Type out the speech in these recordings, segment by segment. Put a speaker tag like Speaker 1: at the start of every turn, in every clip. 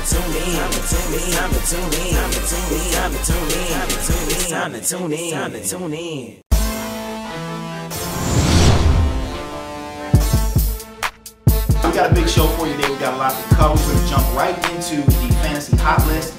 Speaker 1: tune in. We got a big show for you today. We got a lot to cover. We're going to jump right into the fantasy hot list.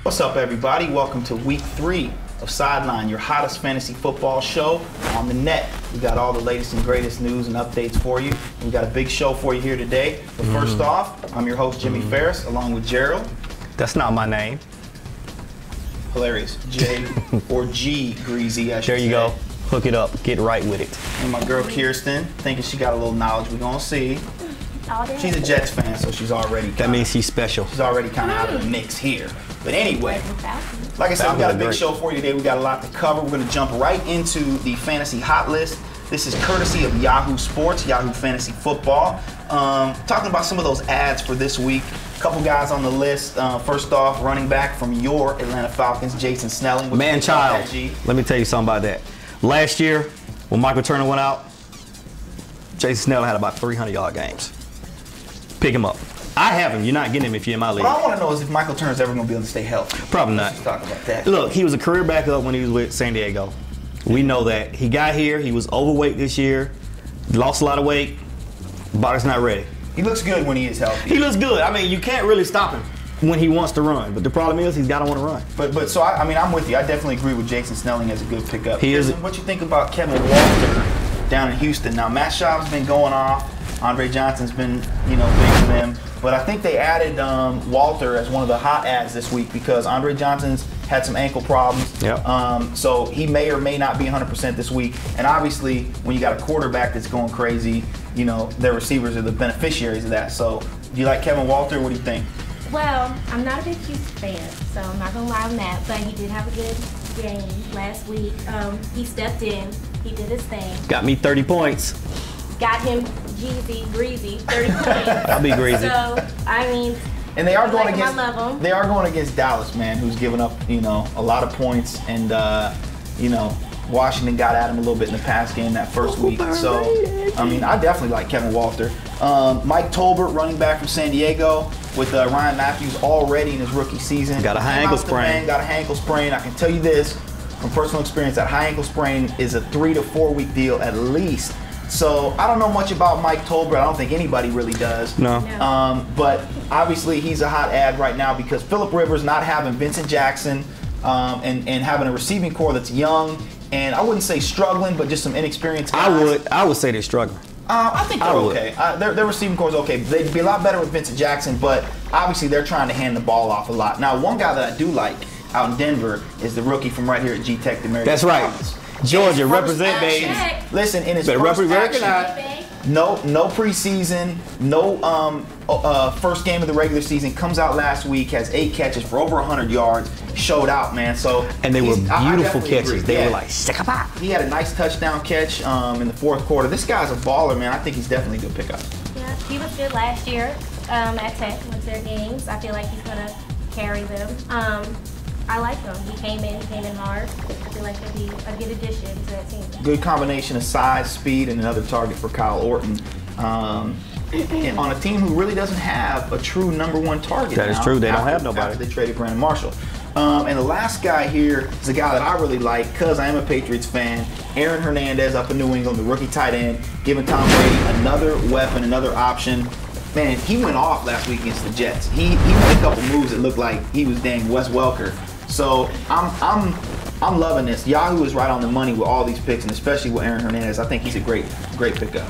Speaker 1: What's up, everybody? Welcome to week 3 of Sideline, your hottest fantasy football show on the net. We got all the latest and greatest news and updates for you. We got a big show for you here today. But first off, I'm your host, Jimmy Farris, along with Gerald.
Speaker 2: That's not my name.
Speaker 1: Hilarious. J or G Greasy, I should say.
Speaker 2: There you go. Hook it up. Get right with it.
Speaker 1: And my girl Kirsten, thinking she got a little knowledge. We're gonna see. She's a Jets fan, so she's already
Speaker 2: that means she's special.
Speaker 1: She's already kind of out of the mix here. But anyway, like I said, we got a big show for you today. We got a lot to cover. We're going to jump right into the fantasy hot list. This is courtesy of Yahoo Sports, Yahoo Fantasy Football. Talking about some of those ads for this week. A couple guys on the list. First off, running back from your Atlanta Falcons, Jason Snelling.
Speaker 2: Man child, let me tell you something about that. Last year, when Michael Turner went out, Jason Snelling had about 300-yard games. Pick him up. I have him. You're not getting him if you're in my league.
Speaker 1: What I want to know is if Michael Turner's ever going to be able to stay healthy.
Speaker 2: Probably not.
Speaker 1: Let's talk about that.
Speaker 2: Look, he was a career backup when he was with San Diego. We know that. He got here. He was overweight this year. Lost a lot of weight. Body's not ready.
Speaker 1: He looks good when he is healthy.
Speaker 2: He looks good. I mean, you can't really stop him when he wants to run. But the problem is he's got to want to run.
Speaker 1: But so, I mean, I'm with you. I definitely agree with Jason Snelling as a good pickup.
Speaker 2: He is.
Speaker 1: What you think about Kevin Walter down in Houston? Now, Matt Schaub's been going off. Andre Johnson's been, big for them. But I think they added Walter as one of the hot ads this week because Andre Johnson's had some ankle problems.
Speaker 2: Yep.
Speaker 1: So he may or may not be 100% this week. And obviously, when you got a quarterback that's going crazy, their receivers are the beneficiaries of that. So do you like Kevin Walter? What do you think?
Speaker 3: Well, I'm not a big Houston fan, so I'm not going to lie on that. But he did have a good game last week. He stepped in. He did his thing.
Speaker 2: Got me 30 points.
Speaker 3: Got him greasy, 30 points.
Speaker 2: I'll be greasy.
Speaker 3: So, I mean,
Speaker 1: and they are going against Dallas, man, who's given up, a lot of points, and Washington got at him a little bit in the pass game that first week. So, I mean, I definitely like Kevin Walter. Mike Tolbert, running back from San Diego, with Ryan Matthews already in his rookie season.
Speaker 2: Got a high ankle sprain.
Speaker 1: Got a high ankle sprain. I can tell you this from personal experience: that high ankle sprain is a 3 to 4 week deal at least. So I don't know much about Mike Tolbert. I don't think anybody really does.
Speaker 2: No.
Speaker 1: But obviously he's a hot ad right now because Phillip Rivers not having Vincent Jackson and having a receiving core that's young and I wouldn't say struggling, but just some inexperienced guys.
Speaker 2: I would say they're struggling.
Speaker 1: I think they're okay. Their receiving core is okay. They'd be a lot better with Vincent Jackson, but obviously they're trying to hand the ball off a lot. Now, one guy that I do like out in Denver is the rookie from right here at G-Tech, Demarius.
Speaker 2: That's right.
Speaker 1: Thomas.
Speaker 2: Georgia, represent, baby.
Speaker 1: Listen, in his first action, no preseason, no first game of the regular season, comes out last week, has 8 catches for over 100 yards, showed out, man. So
Speaker 2: and they were beautiful catches. They were like,
Speaker 1: he had a nice touchdown catch in the fourth quarter. This guy's a baller, man. I think he's definitely a good pickup. Yeah,
Speaker 3: he was good last year at Tech with their games. I feel like he's going to carry them. I like him. He came in hard. I feel like he'll be a good addition to that team.
Speaker 1: Good combination of size, speed, and another target for Kyle Orton. And on a team who really doesn't have a true #1 target.
Speaker 2: That is true. They don't have nobody.
Speaker 1: After they traded Brandon Marshall. And the last guy here is a guy that I really like because I am a Patriots fan. Aaron Hernandez up in New England, the rookie tight end, giving Tom Brady another weapon, another option. Man, he went off last week against the Jets. He made a couple moves that looked like he was dang Wes Welker. So I'm loving this. Yahoo is right on the money with all these picks, and especially with Aaron Hernandez. I think he's a great pickup.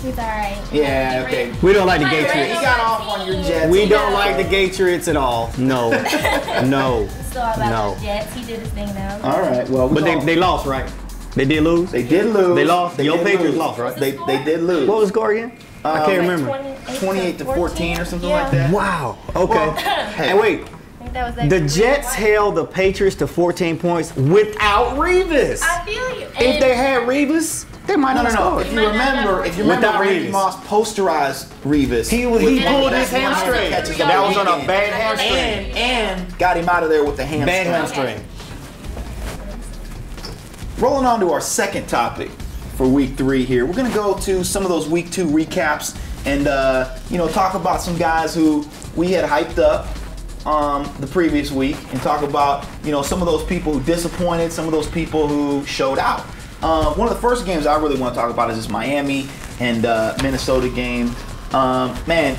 Speaker 3: He's all right.
Speaker 1: Yeah, okay.
Speaker 2: We don't like the Patriots.
Speaker 1: He got off on your Jets.
Speaker 2: We don't like the Patriots at all. No. No.
Speaker 3: It's all about the Jets. He did his thing though.
Speaker 1: All right. Well,
Speaker 2: but they lost, right? They did lose?
Speaker 1: They did lose.
Speaker 2: They lost? Your Patriots lost, right?
Speaker 1: They did lose.
Speaker 2: What was the score again? I can't remember.
Speaker 1: 28 to 14 or something like that.
Speaker 2: Wow. Okay.
Speaker 1: Well, hey.
Speaker 2: And wait.
Speaker 3: That was
Speaker 2: The Jets held the Patriots to 14 points without Revis.
Speaker 3: I feel you.
Speaker 2: If they had Revis, they might not have scored.
Speaker 1: If you remember, Randy
Speaker 2: Revis.
Speaker 1: Moss posterized Revis.
Speaker 2: He pulled his hamstring. That was on a bad hamstring.
Speaker 1: And got him out of there with the hamstring.
Speaker 2: Bad hamstring.
Speaker 1: Rolling on to our second topic for week 3 here. We're going to go to some of those week 2 recaps and talk about some guys who we had hyped up the previous week and talk about some of those people who disappointed, some of those people who showed out. One of the first games I really want to talk about is this Miami and Minnesota game. Man,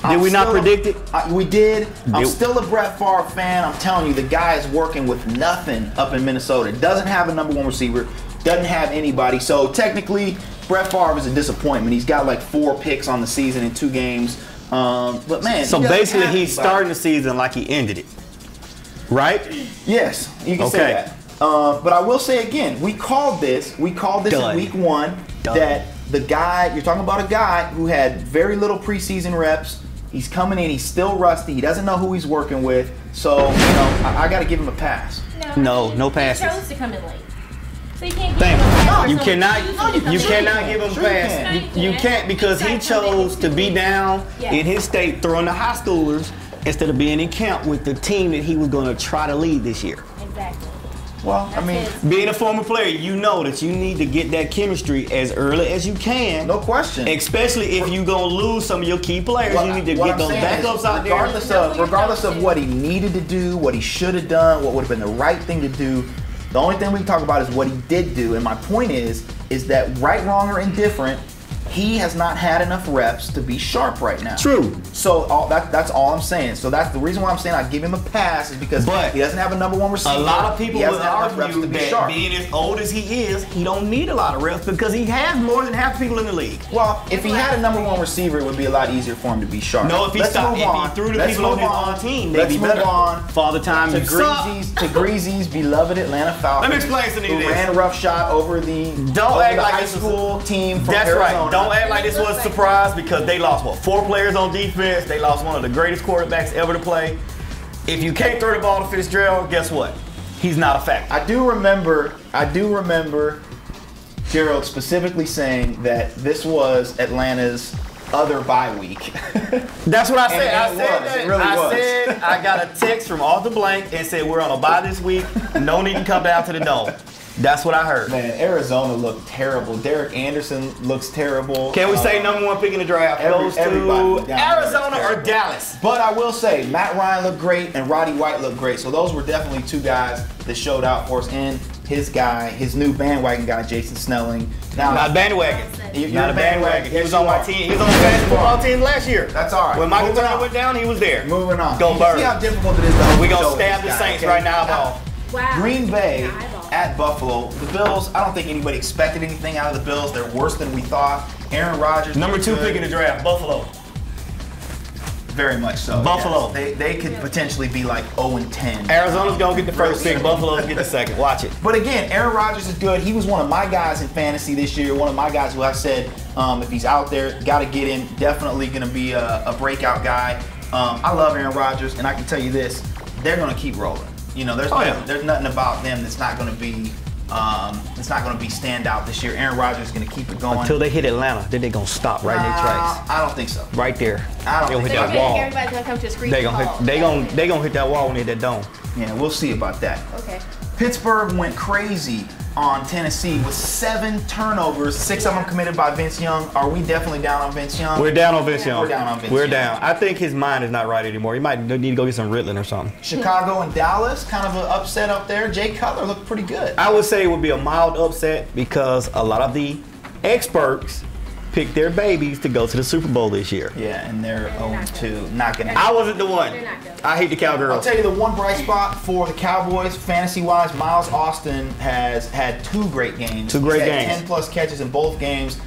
Speaker 2: did we not predict it?
Speaker 1: We did. I'm still a Brett Favre fan. I'm telling you, the guy is working with nothing up in Minnesota. Doesn't have a number 1 receiver. Doesn't have anybody. So technically, Brett Favre is a disappointment. He's got like 4 picks on the season in 2 games. But man,
Speaker 2: so basically he's starting the season like he ended it, right?
Speaker 1: Yes, you can say that. But I will say again, we called this in week 1 that the guy, you're talking about a guy who had very little preseason reps. He's coming in, he's still rusty. He doesn't know who he's working with. So, I got to give him a pass.
Speaker 2: No passes.
Speaker 3: He chose to come in late. So you can't
Speaker 2: you cannot give him a pass. You can't because he chose to be down in his state throwing the high schoolers instead of being in camp with the team that he was going to try to lead this year.
Speaker 3: Exactly.
Speaker 1: Well, I mean,
Speaker 2: being a former player, you know that you need to get that chemistry as early as you can.
Speaker 1: No question.
Speaker 2: Especially if you're going to lose some of your key players, you need to get those backups out there.
Speaker 1: Regardless of what he needed to do, what he should have done, what would have been the right thing to do, the only thing we can talk about is what he did do. And my point is that right, wrong, or indifferent, he has not had enough reps to be sharp right now.
Speaker 2: True.
Speaker 1: So that's all I'm saying. So that's the reason why I'm saying I give him a pass is because he doesn't have a number 1 receiver.
Speaker 2: A lot of people will argue
Speaker 1: to be
Speaker 2: that
Speaker 1: sharp.
Speaker 2: being as old as he is, he don't need a lot of reps because he has more than half the people in the league.
Speaker 1: Well, if he had a number 1 receiver, it would be a lot easier for him to be sharp.
Speaker 2: No, if he threw the people on his own team, they'd be better.
Speaker 1: Let's move on.
Speaker 2: Father Time
Speaker 1: to Greasy's beloved Atlanta Falcons.
Speaker 2: Let me explain something to you.
Speaker 1: Who ran roughshot over the high school team from Arizona.
Speaker 2: That's right. Don't act like this was a surprise because they lost 4 players on defense. They lost one of the greatest quarterbacks ever to play. If you can't throw the ball to Fitzgerald, guess what? He's not a factor.
Speaker 1: I do remember Gerald specifically saying that this was Atlanta's other bye week.
Speaker 2: That's what I said.
Speaker 1: I
Speaker 2: said I got a text from Arthur Blank and said we're on a bye this week. No need to come down to the Dome. That's what I heard.
Speaker 1: Man, Arizona looked terrible. Derek Anderson looks terrible.
Speaker 2: Can we say number 1 pick in the draft goes to Arizona or Dallas?
Speaker 1: But I will say Matt Ryan looked great and Roddy White looked great. So those were definitely 2 guys that showed out for us. And his new bandwagon guy, Jason Snelling.
Speaker 2: Now, not bandwagon.
Speaker 1: You're
Speaker 2: not a bandwagon. He was on my team. He was on the fantasy football team last year.
Speaker 1: That's all right.
Speaker 2: When Michael Turner went down, he was there.
Speaker 1: Moving on.
Speaker 2: Go Birds.
Speaker 1: See how difficult it is to
Speaker 2: We're going to stab the Saints right now, ball.
Speaker 3: Wow.
Speaker 1: Green Bay at Buffalo. The Bills, I don't think anybody expected anything out of the Bills. They're worse than we thought. Aaron Rodgers.
Speaker 2: Number 2 pick in the draft, Buffalo.
Speaker 1: Very much so.
Speaker 2: Buffalo.
Speaker 1: Yes. They could potentially be like 0-10.
Speaker 2: Arizona's going to get the first pick. Buffalo's get the second. Watch it.
Speaker 1: But again, Aaron Rodgers is good. He was one of my guys in fantasy this year. One of my guys who I said if he's out there, got to get him. Definitely going to be a breakout guy. I love Aaron Rodgers, and I can tell you this, they're going to keep rolling. There's nothing about them that's not going to be standout this year. Aaron Rodgers is going to keep it going
Speaker 2: until they hit Atlanta. Then they're going to stop right in their tracks.
Speaker 1: I don't think so.
Speaker 2: Right there.
Speaker 1: I don't think
Speaker 2: hit that wall.
Speaker 3: Everybody's going to come to a screen.
Speaker 2: They're going to hit that wall when they hit that dome.
Speaker 1: Yeah, we'll see about that.
Speaker 3: Okay.
Speaker 1: Pittsburgh went crazy on Tennessee with 7 turnovers, 6 of them committed by Vince Young. Are we definitely down on Vince Young?
Speaker 2: We're down on Vince Young.
Speaker 1: We're down on Vince
Speaker 2: Young.
Speaker 1: We're
Speaker 2: down. I think his mind is not right anymore. He might need to go get some Ritalin or something.
Speaker 1: Chicago and Dallas, kind of an upset up there. Jay Cutler looked pretty good.
Speaker 2: I would say it would be a mild upset because a lot of the experts picked their babies to go to the Super Bowl this year.
Speaker 1: Yeah, and they're 0-2. Not gonna.
Speaker 2: I wasn't the one. I hate the Cowgirls.
Speaker 1: I'll tell you the one bright spot for the Cowboys, fantasy-wise, Miles Austin has had 2 great games.
Speaker 2: Two great games.
Speaker 1: 10-plus catches in both games.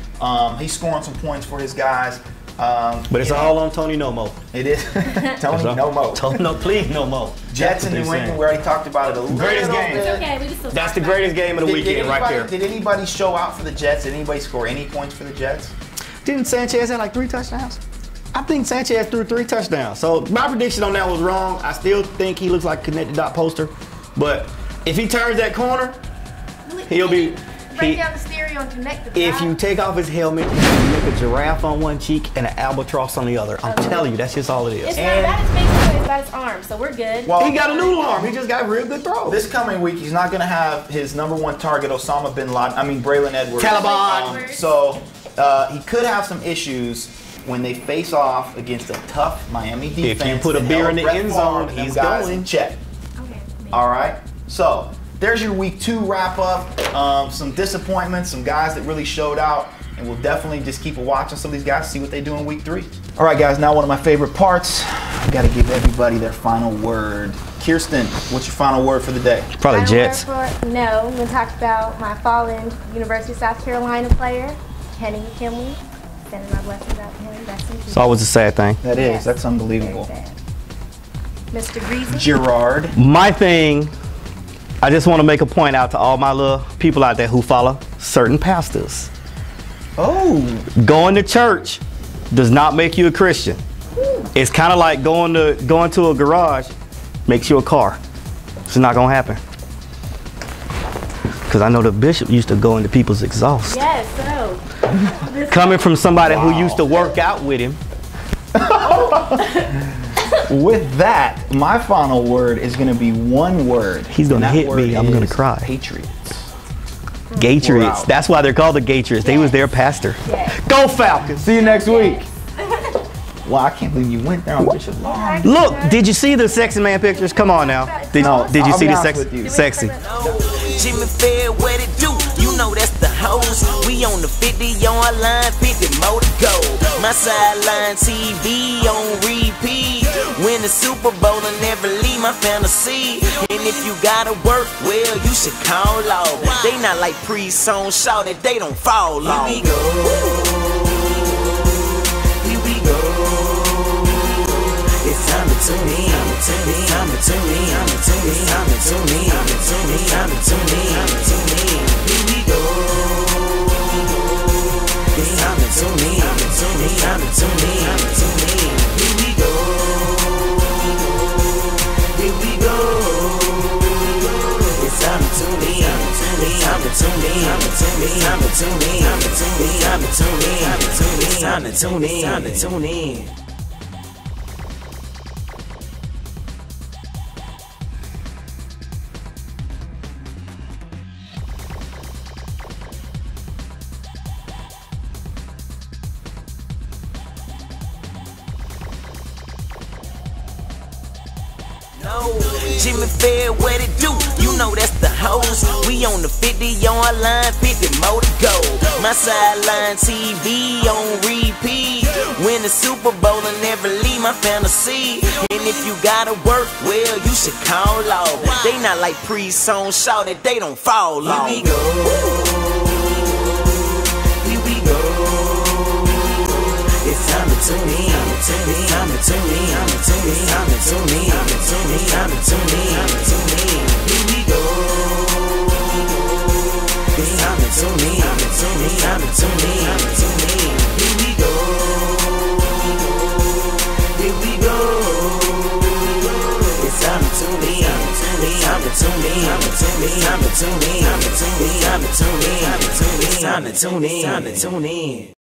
Speaker 1: He's scoring some points for his guys.
Speaker 2: But it's all on Tony No-Mo.
Speaker 1: It is. Tony No-Mo.
Speaker 2: No, please No-Mo.
Speaker 1: Jets in New England, we already talked about it a little bit.
Speaker 2: Greatest game.
Speaker 3: It's okay. We can still
Speaker 2: That's the greatest game of the weekend right there.
Speaker 1: Did anybody show out for the Jets? Did anybody score any points for the Jets?
Speaker 2: Didn't Sanchez have like 3 touchdowns? I think Sanchez threw 3 touchdowns. So my prediction on that was wrong. I still think he looks like a connected dot poster. But if he turns that corner, he'll be.
Speaker 3: Break down the stereo and connect the dots.
Speaker 2: If you take off his helmet, you make a giraffe on one cheek and an albatross on the other. I'm telling you, that's just all it is.
Speaker 3: It's not about his face, it's about his arm, so we're good.
Speaker 1: Well,
Speaker 2: He got a new arm. He just got real good throws.
Speaker 1: this coming week, he's not going to have his #1 target, Osama bin Laden. I mean, Braylon Edwards.
Speaker 2: Taliban.
Speaker 1: So he could have some issues when they face off against a tough Miami defense.
Speaker 2: If you put a beer in the end zone, he's going.
Speaker 1: Check.
Speaker 3: Okay.
Speaker 1: All right. So there's your week 2 wrap up. Some disappointments, some guys that really showed out, and we'll definitely just keep a watch on some of these guys, see what they do in week 3. All right, guys. Now one of my favorite parts. I got to give everybody their final word. Kirsten, what's your final word for the day?
Speaker 2: Probably
Speaker 3: My
Speaker 2: Jets.
Speaker 3: word for- No, I'm going to talk about my fallen University of South Carolina player, Kenny McKinley. Sending my blessings out to him. That's
Speaker 2: It's always a sad thing.
Speaker 1: That is. That's unbelievable.
Speaker 3: Mr. Greasy.
Speaker 1: Gerard.
Speaker 2: My thing, I just want to make a point out to all my little people out there who follow certain pastors.
Speaker 1: Oh.
Speaker 2: Going to church does not make you a Christian. It's kind of like going to a garage makes you a car. It's not gonna happen. Because I know the bishop used to go into people's exhaust.
Speaker 3: Yes, so.
Speaker 2: Coming from somebody who used to work out with him.
Speaker 1: With that, my final word is going to be one word.
Speaker 2: He's gonna
Speaker 1: and that
Speaker 2: hit
Speaker 1: word
Speaker 2: me. I'm gonna
Speaker 1: is
Speaker 2: cry.
Speaker 1: Patriots. We're
Speaker 2: Gatriots.
Speaker 1: out.
Speaker 2: That's why they're called the Gatriots. They was their pastor.
Speaker 3: Yes.
Speaker 2: Go Falcons.
Speaker 1: See you next week. Well, I can't believe you went there on Bishop Long.
Speaker 2: Look, did you see the sexy man pictures? Come on now. Did you
Speaker 1: I'll
Speaker 2: see
Speaker 1: be
Speaker 2: the
Speaker 1: honest with you.
Speaker 2: sexy?
Speaker 4: Jimmy Fair, what it do? You know that's the hoes. We on the 50-yard line, 50 more to go. My sideline TV on repeat. Win the Super Bowl and never leave my fantasy. And if you gotta work, well, you should call off. They not like pre-song shout that they don't fall off. Here we go. Here we go. It's time to tune in. It's time to tune in. It's time to tune in. It's time to tune in. Here we go. It's time to tune in. It's time to tune in. Here we go. Here we go. It's time to tune in. It's time to tune in. It's time to tune in. It's time to tune in. It's time to tune in. It's time to tune in. Jimmy Fair, what it do? You know that's the hoes. We on the 50-yard line, 50 more to go. My sideline TV on repeat. Win the Super Bowl and never leave my fantasy. And if you gotta work, well, you should call off. They not like pre-song shout that they don't fall off. Here we go. Here we go. It's time to tune in. It's time to tune in. It's time to tune in. It's time to tune in. Here we go. It's time to tune in. It's time to tune in. Here we go. Here we go. It's time to tune in. It's time to tune in. It's time to tune in. It's time to tune in. It's time to tune in. It's time to tune in.